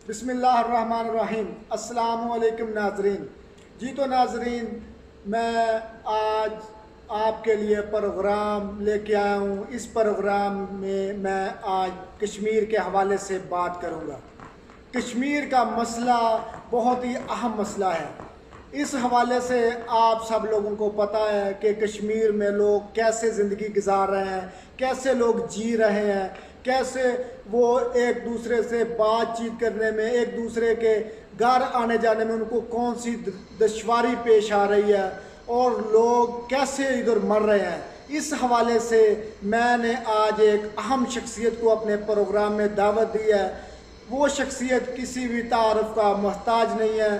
بسم اللہ الرحمن الرحیم۔ السلام علیکم ناظرین۔ جی تو ناظرین، میں آج آپ کے لیے پروگرام لے کے آیا ہوں۔ اس پروگرام میں آج کشمیر کے حوالے سے بات کروں گا۔ کشمیر کا مسئلہ بہت ہی اہم مسئلہ ہے۔ اس حوالے سے آپ سب لوگوں کو پتہ ہے کہ کشمیر میں لوگ کیسے زندگی گزار رہے ہیں، کیسے لوگ جی رہے ہیں، کیسے وہ ایک دوسرے سے بات چیت کرنے میں، ایک دوسرے کے گھر آنے جانے میں ان کو کون سی دشواری پیش آ رہی ہے اور لوگ کیسے ادھر مر رہے ہیں۔ اس حوالے سے میں نے آج ایک اہم شخصیت کو اپنے پروگرام میں دعوت دی ہے۔ وہ شخصیت کسی بھی تعارف کا محتاج نہیں ہے۔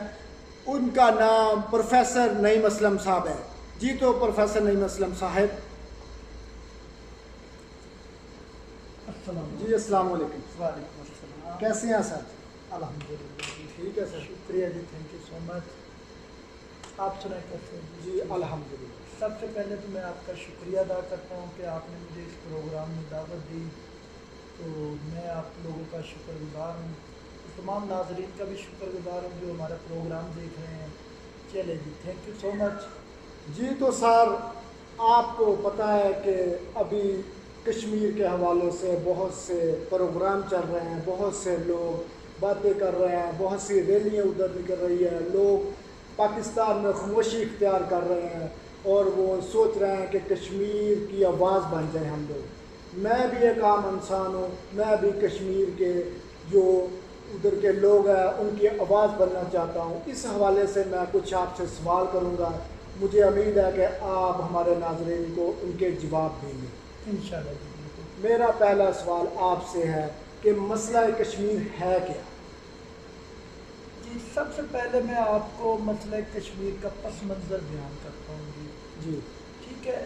ان کا نام پروفیسر نعیم اسلم صاحب ہے۔ جی تو پروفیسر نعیم اسلم صاحب، جی السلام علیکم۔ وعلیکم السلام۔ کیسے ہیں سر؟ الحمدللہ جی ٹھیک ہے سر۔ شکریہ جی، تھینک یو سو مچ۔ آپ سنائیں کیسے ہیں؟ جی الحمدللہ۔ سب سے پہلے تو میں آپ کا شکریہ ادا کرتا ہوں کہ آپ نے مجھے اس پروگرام میں دعوت دی، تو میں آپ لوگوں کا شکر گزار ہوں۔ تمام ناظرین کا بھی شکر گزار ہوں جو ہمارا پروگرام دیکھ رہے ہیں۔ چلے جی، تھینک یو سو مچ۔ جی تو سر، آپ کو پتہ ہے کہ ابھی کشمیر کے حوالوں سے بہت سے پروگرام چل رہے ہیں، بہت سے لوگ باتیں کر رہے ہیں، بہت سی ریلیاں ادھر نکل رہی ہیں، لوگ پاکستان میں خاموشی اختیار کر رہے ہیں اور وہ سوچ رہے ہیں کہ کشمیر کی آواز بن جائیں ہم لوگ۔ میں بھی ایک عام انسان ہوں، میں بھی کشمیر کے جو ادھر کے لوگ ہیں ان کی آواز بننا چاہتا ہوں۔ اس حوالے سے میں کچھ آپ سے سوال کروں گا، مجھے امید ہے کہ آپ ہمارے ناظرین کو ان کے جواب دیں گے۔ انشاءاللہ جی، بالکل۔ میرا پہلا سوال آپ سے ہے کہ مسئلہ کشمیر ہے کیا؟ جی، سب سے پہلے میں آپ کو مسئلہ کشمیر کا پس منظر بیان کرتا ہوں جی۔ جی ٹھیک ہے۔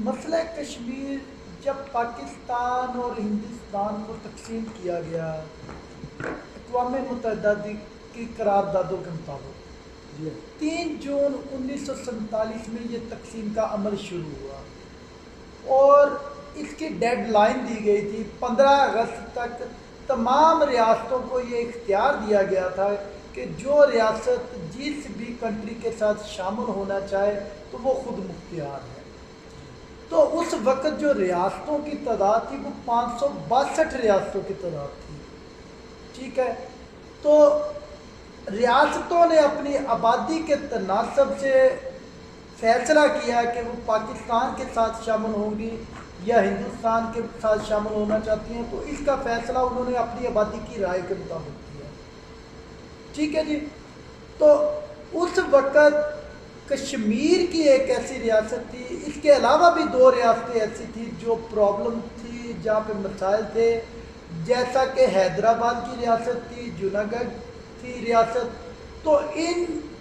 مسئلہ کشمیر جب پاکستان اور ہندوستان کو تقسیم کیا گیا اقوام متحدہ کی قراردادوں کے مطابق، جی 3 جون 1947 میں یہ تقسیم کا عمل شروع ہوا اور اس کی ڈیڈ لائن دی گئی تھی 15 اگست تک۔ تمام ریاستوں کو یہ اختیار دیا گیا تھا کہ جو ریاست جس بھی کنٹری کے ساتھ شامل ہونا چاہے تو وہ خود مختار ہے۔ تو اس وقت جو ریاستوں کی تعداد تھی وہ 562 ریاستوں کی تعداد تھی۔ ٹھیک ہے۔ تو ریاستوں نے اپنی آبادی کے تناسب سے فیصلہ کیا کہ وہ پاکستان کے ساتھ شامل ہوں گی یا ہندوستان کے ساتھ شامل ہونا چاہتی ہیں، تو اس کا فیصلہ انہوں نے اپنی آبادی کی رائے کے مطابق کیا۔ ٹھیک ہے جی۔ تو اس وقت کشمیر کی ایک ایسی ریاست تھی، اس کے علاوہ بھی 2 ریاستیں ایسی تھیں جو پرابلم تھی، جہاں پہ مسائل تھے، جیسا کہ حیدرآباد کی ریاست تھی، جوناگڑھ تھی ریاست۔ تو ان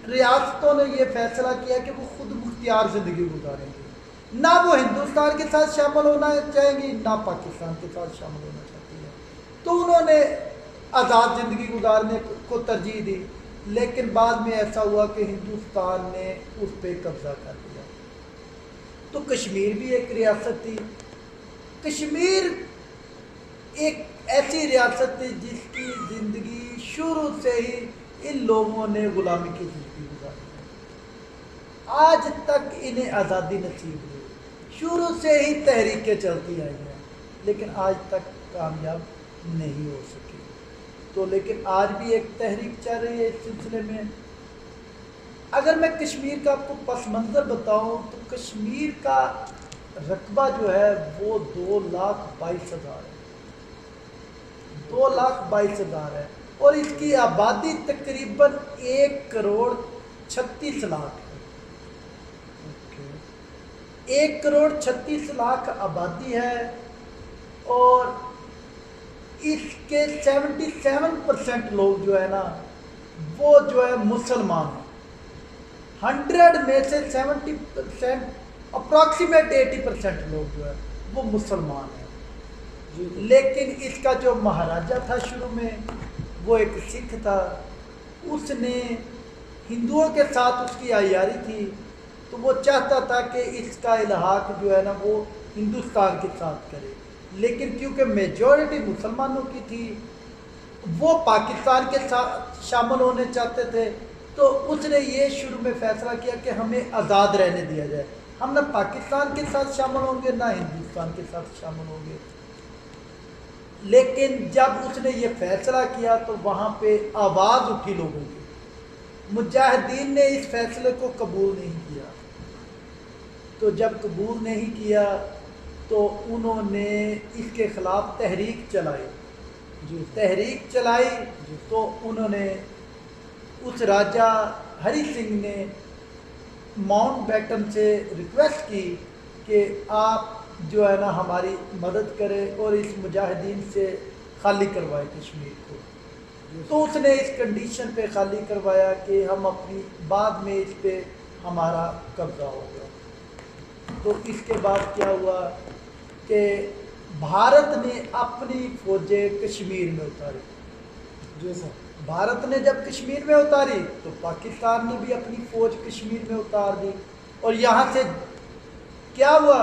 ریاستوں نے یہ فیصلہ کیا کہ وہ خود مختار زندگی گزاریں گی، نہ وہ ہندوستان کے ساتھ شامل ہونا چاہیں گی نہ پاکستان کے ساتھ شامل ہونا چاہتی ہے۔ تو انہوں نے آزاد زندگی گزارنے کو ترجیح دی، لیکن بعد میں ایسا ہوا کہ ہندوستان نے اس پہ قبضہ کر لیا۔ تو کشمیر بھی ایک ریاست تھی۔ کشمیر ایک ایسی ریاست تھی جس کی زندگی شروع سے ہی ان لوگوں نے غلامی کی زندگی گزاری ہے۔ آج تک انہیں آزادی نصیب ہوئی، شروع سے ہی تحریکیں چلتی آئی ہیں لیکن آج تک کامیاب نہیں ہو سکی۔ تو لیکن آج بھی ایک تحریک چل رہی ہے اس سلسلے میں۔ اگر میں کشمیر کا آپ کو پس منظر بتاؤں تو کشمیر کا رقبہ جو ہے وہ 2,22,000 ہے، 2,22,000 ہے، اور اس کی آبادی تقریباً 1,36,00,000 ہے۔ 1,36,00,000 آبادی ہے اور اس کے 77% لوگ جو ہے نا وہ جو ہے مسلمان ہیں۔ 100 میں سے 70%، اپراکسیمیٹ 80% لوگ جو ہے وہ مسلمان ہیں۔ جی لیکن اس کا جو مہاراجہ تھا شروع میں وہ ایک سکھ تھا، اس نے ہندوؤں کے ساتھ اس کی عیاری تھی، تو وہ چاہتا تھا کہ اس کا الحاق جو ہے نا وہ ہندوستان کے ساتھ کرے، لیکن کیونکہ میجورٹی مسلمانوں کی تھی وہ پاکستان کے ساتھ شامل ہونے چاہتے تھے، تو اس نے یہ شروع میں فیصلہ کیا کہ ہمیں آزاد رہنے دیا جائے، ہم نہ پاکستان کے ساتھ شامل ہوں گے نہ ہندوستان کے ساتھ شامل ہوں گے۔ لیکن جب اس نے یہ فیصلہ کیا تو وہاں پہ آواز اٹھی لوگوں کی، مجاہدین نے اس فیصلے کو قبول نہیں کیا۔ تو جب قبول نہیں کیا تو انہوں نے اس کے خلاف تحریک چلائی، تحریک چلائی تو انہوں نے اس راجہ ہری سنگھ نے ماؤنٹ بیٹن سے ریکویسٹ کی کہ آپ جو ہے نا ہماری مدد کرے اور اس مجاہدین سے خالی کروائے کشمیر کو۔ تو اس نے اس کنڈیشن پہ خالی کروایا کہ ہم اپنی بعد میں اس پہ ہمارا قبضہ ہوگا۔ تو اس کے بعد کیا ہوا کہ بھارت نے اپنی فوجیں کشمیر میں اتاری۔ جی سر۔ بھارت نے جب کشمیر میں اتاری تو پاکستان نے بھی اپنی فوج کشمیر میں اتار دی، اور یہاں سے کیا ہوا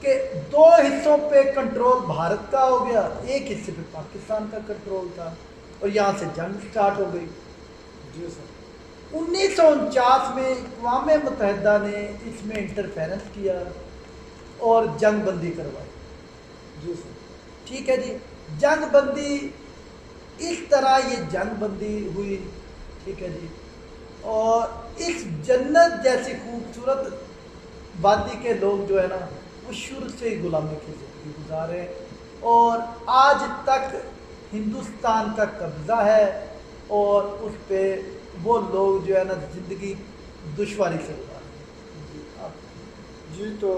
کہ دو حصوں پہ کنٹرول بھارت کا ہو گیا، ایک حصے پہ پاکستان کا کنٹرول تھا، اور یہاں سے جنگ سٹارٹ ہو گئی۔ جی سر۔ 1949 میں اقوام متحدہ نے اس میں انٹرفیرنس کیا اور جنگ بندی کروائی۔ جی سر۔ ٹھیک ہے جی، جنگ بندی اس طرح یہ جنگ بندی ہوئی، ٹھیک ہے جی، اور اس جنت جیسی خوبصورت وادی کے لوگ جو ہے نا وہ شروع سے ہی غلامی کی زندگی گزارے، اور آج تک ہندوستان کا قبضہ ہے، اور اس پہ وہ لوگ جو ہے نا زندگی دشواری سے گزارے۔ جی تو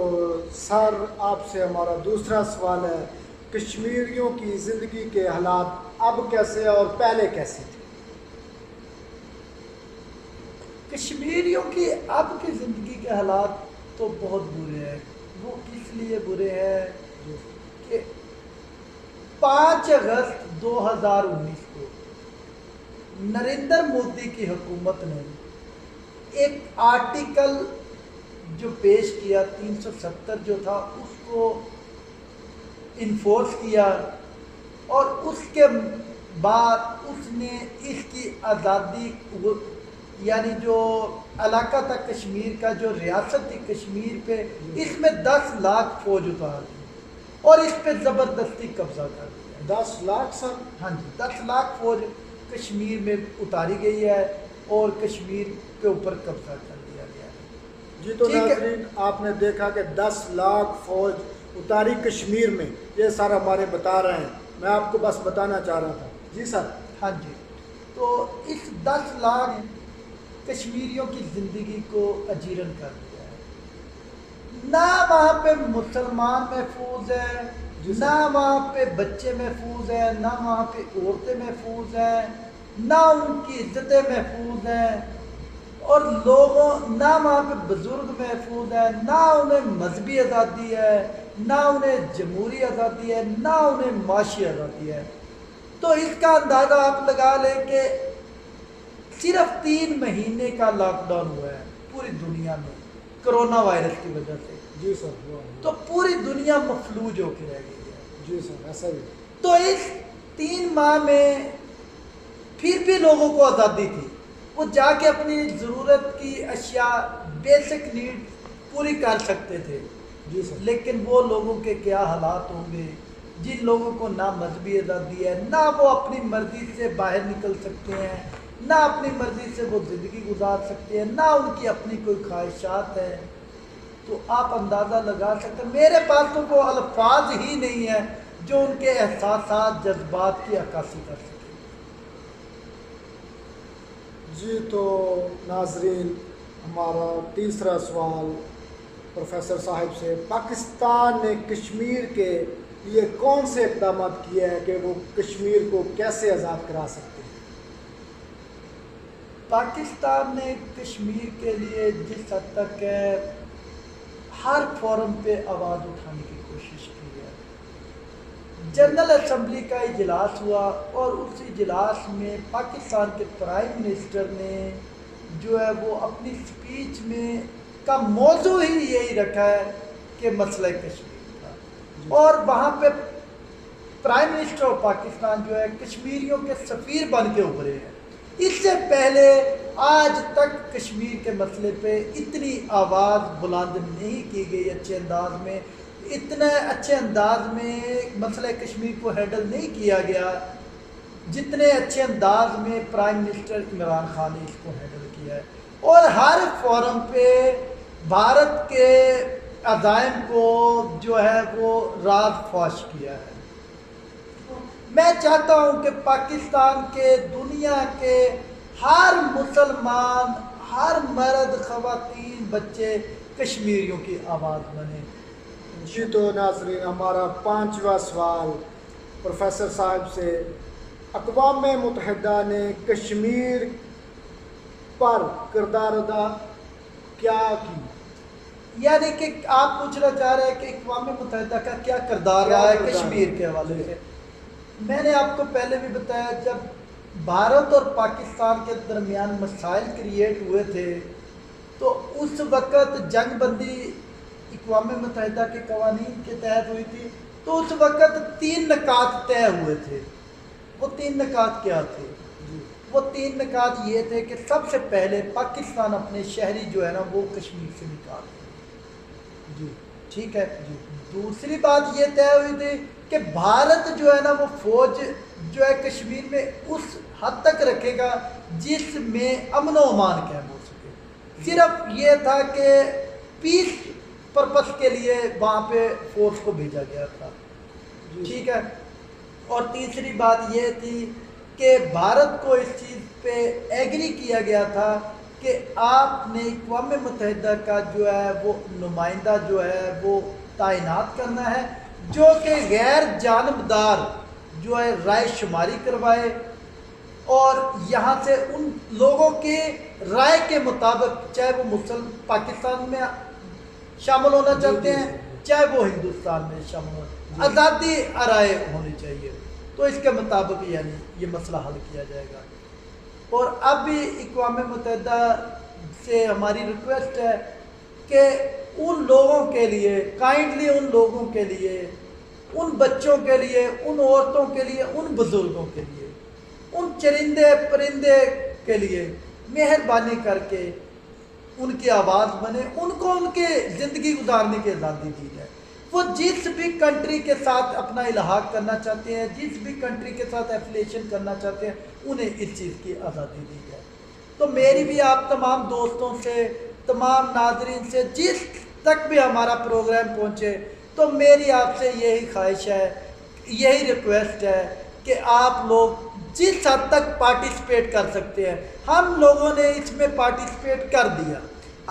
سر آپ سے ہمارا دوسرا سوال ہے، کشمیریوں کی زندگی کے حالات اب کیسے اور پہلے کیسے تھے؟ کشمیریوں کی اب کی زندگی کے حالات تو بہت برے ہیں۔ وہ اس لیے برے ہیں کہ 5 اگست 2019 کو نریندر مودی کی حکومت نے ایک آرٹیکل جو پیش کیا 370 جو تھا اس کو انفورس کیا، اور اس کے بعد اس نے اس کی آزادی یعنی جو علاقہ تھا کشمیر کا، جو ریاست تھی کشمیر پہ، اس میں 10 لاکھ فوج اتار دی اور اس پہ زبردستی قبضہ کر دیا۔ 10 لاکھ سر؟ ہاں جی، 10 لاکھ فوج کشمیر میں اتاری گئی ہے اور کشمیر کے اوپر قبضہ کر دیا گیا ہے۔ جی تو ناظرین آپ نے دیکھا کہ 10 لاکھ فوج اتاری کشمیر میں، یہ سر ہمارے بتا رہے ہیں، میں آپ کو بس بتانا چاہ رہا تھا۔ جی سر۔ ہاں جی، تو اس 10 لاکھ کشمیریوں کی زندگی کو اجیرن کر دیا ہے۔ نہ وہاں پہ مسلمان محفوظ ہیں، نہ وہاں پہ بچے محفوظ ہیں، نہ وہاں پہ عورتیں محفوظ ہیں، نہ ان کی عزتیں محفوظ ہیں، اور لوگوں نہ وہاں پہ بزرگ محفوظ ہیں، نہ انہیں مذہبی آزادی ہے، نہ انہیں جمہوری آزادی ہے، نہ انہیں معاشی آزادی ہے۔ تو اس کا اندازہ آپ لگا لیں کہ صرف 3 مہینے کا لاک ڈاؤن ہوا ہے پوری دنیا میں کرونا وائرس کی وجہ سے۔ جی سر۔ تو پوری دنیا مفلوج ہو کے رہ گئی ہے۔ جی سر، ایسا ہی۔ تو اس 3 ماہ میں پھر بھی لوگوں کو آزادی تھی، وہ جا کے اپنی ضرورت کی اشیاء، بیسک نیڈ پوری کر سکتے تھے۔ جی سر۔ لیکن وہ لوگوں کے کیا حالات ہوں گے جن لوگوں کو نہ مذہبی آزادی ہے، نہ وہ اپنی مرضی سے باہر نکل سکتے ہیں، نہ اپنی مرضی سے وہ زندگی گزار سکتے ہیں، نہ ان کی اپنی کوئی خواہشات ہیں۔ تو آپ اندازہ لگا سکتے ہیں، میرے پاس تو وہ الفاظ ہی نہیں ہیں جو ان کے احساسات، جذبات کی عکاسی کر سکیں۔ جی تو ناظرین ہمارا تیسرا سوال پروفیسر صاحب سے، پاکستان نے کشمیر کے لیے کون سے اقدامات کیے ہیں کہ وہ کشمیر کو کیسے آزاد کرا سکتے ہیں؟ پاکستان نے کشمیر کے لیے جس حد تک ہے ہر فورم پہ آواز اٹھانے کی کوشش کی ہے۔ جنرل اسمبلی کا اجلاس ہوا اور اس اجلاس میں پاکستان کے پرائم منسٹر نے جو ہے وہ اپنی سپیچ میں کا موضوع ہی یہی رکھا ہے کہ مسئلہ کشمیر تھا، اور وہاں پہ پرائم منسٹر آف پاکستان جو ہے کشمیریوں کے سفیر بن کے ابھرے ہیں۔ اس سے پہلے آج تک کشمیر کے مسئلے پہ اتنی آواز بلند نہیں کی گئی اچھے انداز میں، اتنے اچھے انداز میں مسئلہ کشمیر کو ہینڈل نہیں کیا گیا جتنے اچھے انداز میں پرائم منسٹر عمران خان نے اس کو ہینڈل کیا ہے، اور ہر فورم پہ بھارت کے عزائم کو جو ہے وہ راز فاش کیا ہے۔ میں چاہتا ہوں کہ پاکستان کے، دنیا کے ہر مسلمان، ہر مرد، خواتین، بچے کشمیریوں کی آواز بنے۔ جی تو ناظرین، ہمارا 5واں سوال پروفیسر صاحب سے، اقوام متحدہ نے کشمیر پر کردار ادا کیا کی؟ یعنی کہ آپ پوچھنا چاہ رہے ہیں کہ اقوام متحدہ کا کیا کردار رہا ہے کشمیر کے حوالے سے۔ میں نے آپ کو پہلے بھی بتایا، جب بھارت اور پاکستان کے درمیان مسائل کریٹ ہوئے تھے تو اس وقت جنگ بندی اقوام متحدہ کے قوانین کے تحت ہوئی تھی، تو اس وقت 3 نکات طے ہوئے تھے۔ وہ 3 نکات کیا تھے؟ وہ 3 نکات یہ تھے کہ سب سے پہلے پاکستان اپنے شہری جو ہے نا وہ کشمیر سے نکال دے، جی ٹھیک ہے جی۔ دوسری بات یہ طے ہوئی تھی کہ بھارت جو ہے نا وہ فوج جو ہے کشمیر میں اس حد تک رکھے گا جس میں امن و امان قائم ہو سکے۔ صرف یہ تھا کہ پیس پرپس کے لیے وہاں پہ فورس کو بھیجا گیا تھا، ٹھیک ہے۔ اور تیسری بات یہ تھی کہ بھارت کو اس چیز پہ ایگری کیا گیا تھا کہ آپ نے اقوام متحدہ کا جو ہے وہ نمائندہ جو ہے وہ تعینات کرنا ہے، جو کہ غیر جانبدار جو ہے رائے شماری کروائے، اور یہاں سے ان لوگوں کی رائے کے مطابق، چاہے وہ مسلم پاکستان میں شامل ہونا چاہتے ہیں چاہے وہ ہندوستان میں شامل ہونا، آزادی رائے ہونی چاہیے، تو اس کے مطابق یعنی یہ مسئلہ حل کیا جائے گا۔ اور اب بھی اقوام متحدہ سے ہماری ریکویسٹ ہے کہ ان لوگوں کے لیے کائنڈلی، ان لوگوں کے لیے، ان بچوں کے لیے، ان عورتوں کے لیے، ان بزرگوں کے لیے، ان چرندے پرندے کے لیے مہربانی کر کے ان کی آواز بنے، ان کو ان کے زندگی گزارنے کی آزادی دی جائے۔ وہ جس بھی کنٹری کے ساتھ اپنا الحاق کرنا چاہتے ہیں، جس بھی کنٹری کے ساتھ ایفیلیشن کرنا چاہتے ہیں، انہیں اس چیز کی آزادی دی جائے۔ تو میری بھی آپ تمام دوستوں سے، تمام ناظرین سے، جس تک بھی ہمارا پروگرام پہنچے، تو میری آپ سے یہی خواہش ہے، یہی ریکویسٹ ہے کہ آپ لوگ جس حد تک پارٹیسپیٹ کر سکتے ہیں، ہم لوگوں نے اس میں پارٹیسپیٹ کر دیا،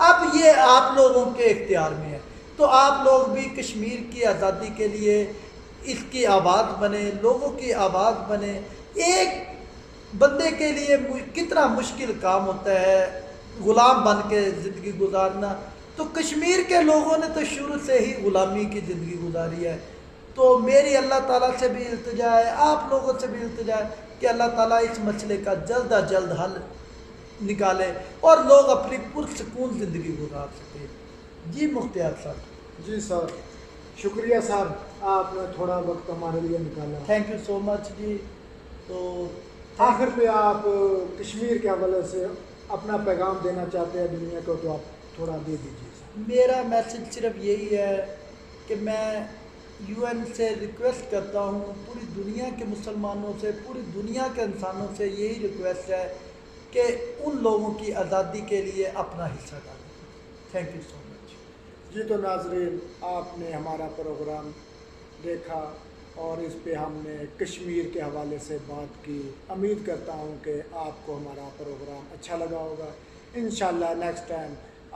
اب یہ آپ لوگوں کے اختیار میں ہے، تو آپ لوگ بھی کشمیر کی آزادی کے لیے اس کی آواز بنے، لوگوں کی آواز بنے۔ ایک بندے کے لیے کتنا مشکل کام ہوتا ہے غلام بن کے زندگی گزارنا، تو کشمیر کے لوگوں نے تو شروع سے ہی غلامی کی زندگی گزاری ہے۔ تو میری اللہ تعالیٰ سے بھی التجا ہے، آپ لوگوں سے بھی التجا ہے کہ اللہ تعالیٰ اس مسئلے کا جلد از جلد حل نکالے اور لوگ اپنی پرسکون زندگی گزار سکیں۔ جی مختار صاحب۔ جی سر، شکریہ سر، آپ نے تھوڑا وقت ہمارے لیے نکالا، تھینک یو سو مچ جی۔ تو آخر پہ آپ کشمیر کے حوالے سے اپنا پیغام دینا چاہتے ہیں دنیا کو، تو آپ تھوڑا دے دیجیے سر۔ میرا میسج صرف یہی ہے کہ میں UN سے ریکویسٹ کرتا ہوں، پوری دنیا کے مسلمانوں سے، پوری دنیا کے انسانوں سے یہی ریکویسٹ ہے کہ ان لوگوں کی آزادی کے لیے اپنا حصہ ڈالیں۔ تھینک یو سو مچ۔ جی تو ناظرین، آپ نے ہمارا پروگرام دیکھا اور اس پہ ہم نے کشمیر کے حوالے سے بات کی۔ امید کرتا ہوں کہ آپ کو ہمارا پروگرام اچھا لگا ہوگا۔ انشاءاللہ نیکسٹ ٹائم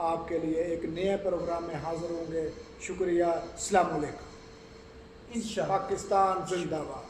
آپ کے لیے ایک نئے پروگرام میں حاضر ہوں گے۔ شکریہ، السلام علیکم۔ انشاءاللہ۔ پاکستان زندہ باد۔